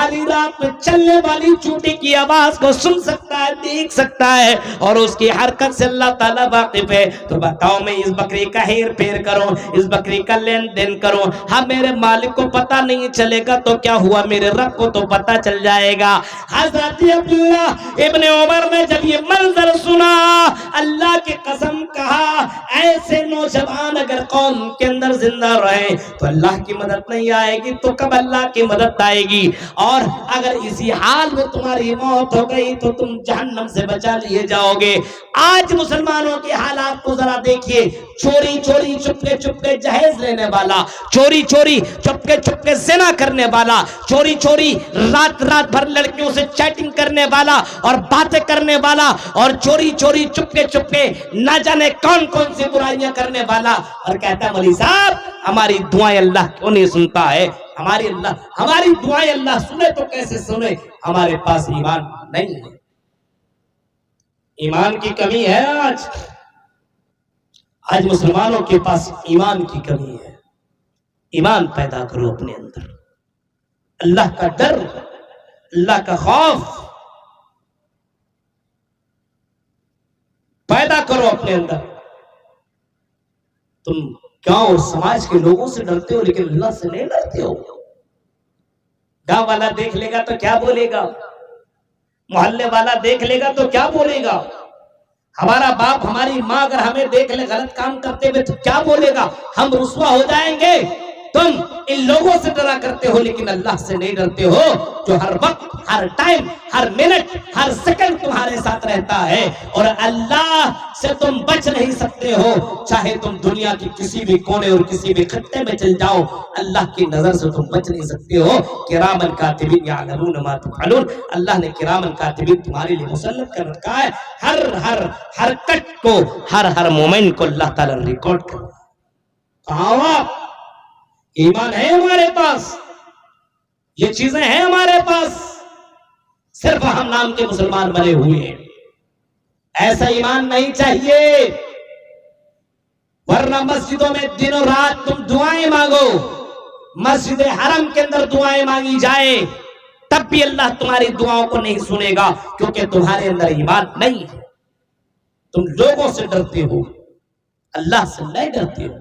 خالی رات میں چلنے والی چونٹی کی آواز کو سن سکتا ہے، دیکھ سکتا ہے، اور اس کی حرکت سے اللہ تعالیٰ واقف ہے، تو بتاؤ میں اس بکری کا ہیر پھیر کروں، اس بکری کا لین دین کروں، ہاں میرے مالک کو پتہ نہیں چلے گا تو کیا ہوا، میرے رب کو تو پتہ چل جائے گا۔ حضرت عبداللہ ابن عمر نے جب یہ منظر سنا، اللہ کی قسم کہا ایسے نوجوان اگر قوم کے اندر زندہ رہے تو اللہ کی مدد نہیں آئے گی تو کب اللہ کی مدد آئے گی؟ اور اگر اسی حال میں تمہاری موت ہو گئی تو تم جہنم سے بچا لیے جاؤ گے۔ آج مسلمانوں کے حالات کو ذرا دیکھیے، چوری چوری چپکے چپکے جہیز لینے والا، چوری چوری چپکے چپکے زنا کرنے والا، چوری چوری رات رات بھر لڑکیوں سے چیٹنگ کرنے والا اور باتیں کرنے والا، اور چوری چوری چپکے چپکے نہ جانے کون کون سی برائیاں کرنے والا، اور کہتا ہے مولوی صاحب ہماری دعائیں اللہ کیوں نہیں سنتا ہے؟ ہماری دعائیں اللہ سنے تو کیسے سنے؟ ہمارے پاس ایمان نہیں ہے، ایمان کی کمی ہے۔ آج مسلمانوں کے پاس ایمان کی کمی ہے۔ ایمان پیدا کرو اپنے اندر، اللہ کا ڈر، اللہ کا خوف پیدا کرو اپنے اندر۔ تم گاؤں اور سماج کے لوگوں سے ڈرتے ہو لیکن اللہ سے نہیں ڈرتے ہو۔ گاؤں والا دیکھ لے گا تو کیا بولے گا، محلے والا دیکھ لے گا تو کیا بولے گا، ہمارا باپ ہماری ماں اگر ہمیں دیکھ لے غلط کام کرتے ہوئے تو کیا بولے گا، ہم رسوا ہو جائیں گے۔ تم ان لوگوں سے ڈرا کرتے ہو لیکن اللہ سے نہیں ڈرتے ہو، جو ہر وقت، ہر ٹائم، ہر منٹ، ہر سیکنڈ تمہارے ساتھ رہتا ہے، اور اللہ سے تم بچ نہیں سکتے ہو، چاہے تم دنیا کی کسی بھی کونے اور کسی بھی خطے میں چل جاؤ، اللہ کی نظر سے تم بچ نہیں سکتے ہو۔ کرامن کاتبین یعلمون ما تفعلون، اللہ نے کرامن کاتبین تمہارے لیے مسلط کر رکھا ہے، ہر حرکت کو، ہر مومنٹ کو اللہ تعالیٰ ریکارڈ کر رہا ہے۔ کہاں ایمان ہے ہمارے پاس، یہ چیزیں ہیں ہمارے پاس، صرف ہم نام کے مسلمان بنے ہوئے ہیں۔ ایسا ایمان نہیں چاہیے، ورنہ مسجدوں میں دنوں رات تم دعائیں مانگو، مسجد حرم کے اندر دعائیں مانگی جائے تب بھی اللہ تمہاری دعاؤں کو نہیں سنے گا، کیونکہ تمہارے اندر ایمان نہیں ہے۔ تم لوگوں سے ڈرتے ہو، اللہ سے نہیں ڈرتے ہو۔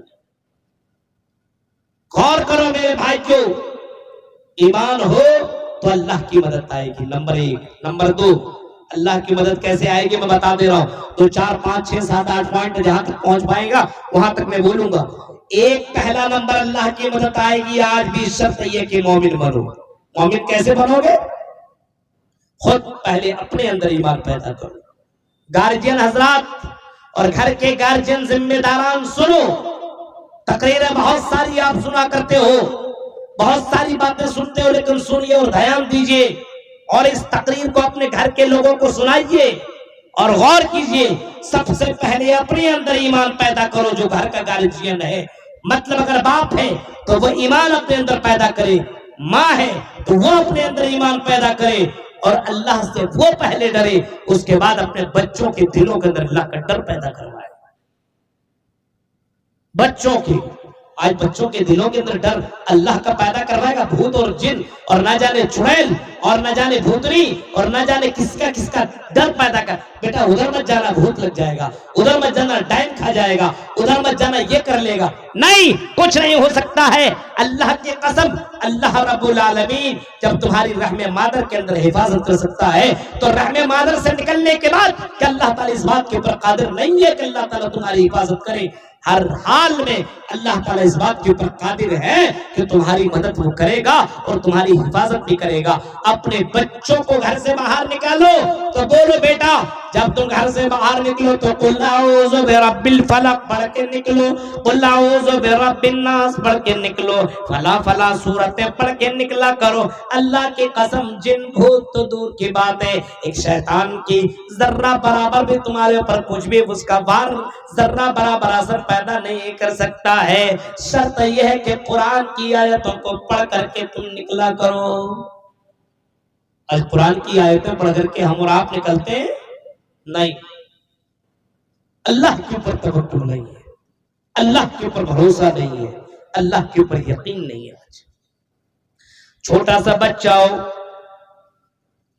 غور کرو میرے بھائیو، ایمان ہو تو اللہ کی مدد آئے گی، نمبر 1۔ نمبر 2، اللہ کی مدد کیسے آئے گی میں بتا دے رہا ہوں، تو 4 5 6 7 8 پوائنٹ جہاں تک پہنچ پائے گا وہاں تک میں بولوں گا۔ ایک پہلا نمبر اللہ کی مدد آئے گی، آج بھی شرط یہ کہ مومن بنو۔ مومن کیسے بنو گے؟ خود پہلے اپنے اندر ایمان پیدا کرو۔ گارجین حضرات اور گھر کے گارجین ذمہ داران سنو، تقریریں بہت ساری آپ سنا کرتے ہو، بہت ساری باتیں سنتے ہو، لیکن سنیے اور دھیان دیجئے، اور اس تقریر کو اپنے گھر کے لوگوں کو سنائیے اور غور کیجئے۔ سب سے پہلے اپنے اندر ایمان پیدا کرو، جو گھر کا گارجین ہے، مطلب اگر باپ ہے تو وہ ایمان اپنے اندر پیدا کرے، ماں ہے تو وہ اپنے اندر ایمان پیدا کرے، اور اللہ سے وہ پہلے ڈرے، اس کے بعد اپنے بچوں کے دلوں کے اندر اللہ کا ڈر پیدا کروائے۔ بچوں کی، آج بچوں کے دلوں کے اندر ڈر اللہ کا پیدا کروائے گا، بھوت اور جن اور نہ جانے چڑیل اور نہ جانے بھوتنی اور نہ جانے کس کا ڈر پیدا کر۔ بیٹا ادھر مت جانا، بھوت لگ جائے گا، ادھر مت جانا ڈائن کھا جائے گا، ادھر مت جانا یہ کر لے گا۔ نہیں، کچھ نہیں ہو سکتا ہے، اللہ کی قسم، اللہ رب العالمین جب تمہاری رحم مادر کے اندر حفاظت کر سکتا ہے تو رحم مادر سے نکلنے کے بعد کہ اللہ تعالیٰ اس بات کے اوپر قادر نہیں ہے کہ اللہ تعالیٰ تمہاری حفاظت کرے؟ ہر حال میں اللہ تعالیٰ اس بات کے اوپر قادر ہے کہ تمہاری مدد وہ کرے گا اور تمہاری حفاظت بھی کرے گا۔ اپنے بچوں کو گھر سے باہر نکالو تو بولو بیٹا جب تم گھر سے باہر نکلو تو قل اعوذ برب الفلق پڑھ کے نکلو، قل اعوذ برب الناس پڑھ کے نکلو، فلا سورتیں پڑھ کے نکلا کرو۔ اللہ کی قسم، جن بھوت تو دور کی بات ہے، ایک شیطان کی ذرہ برابر بھی تمہارے اوپر کچھ بھی اس کا وار ذرہ برابر اثر پیدا نہیں کر سکتا ہے۔ شرط یہ ہے کہ قرآن کی آیتوں کو پڑھ کر کے تم نکلا کرو۔ آج قرآن کی آیتیں پڑھ کر کے ہم اور آپ نکلتے ہیں؟ نہیں، اللہ کے اوپر توکل نہیں ہے، اللہ کے اوپر بھروسہ نہیں ہے، اللہ کے اوپر یقین نہیں ہے۔ آج چھوٹا سا بچہ ہو،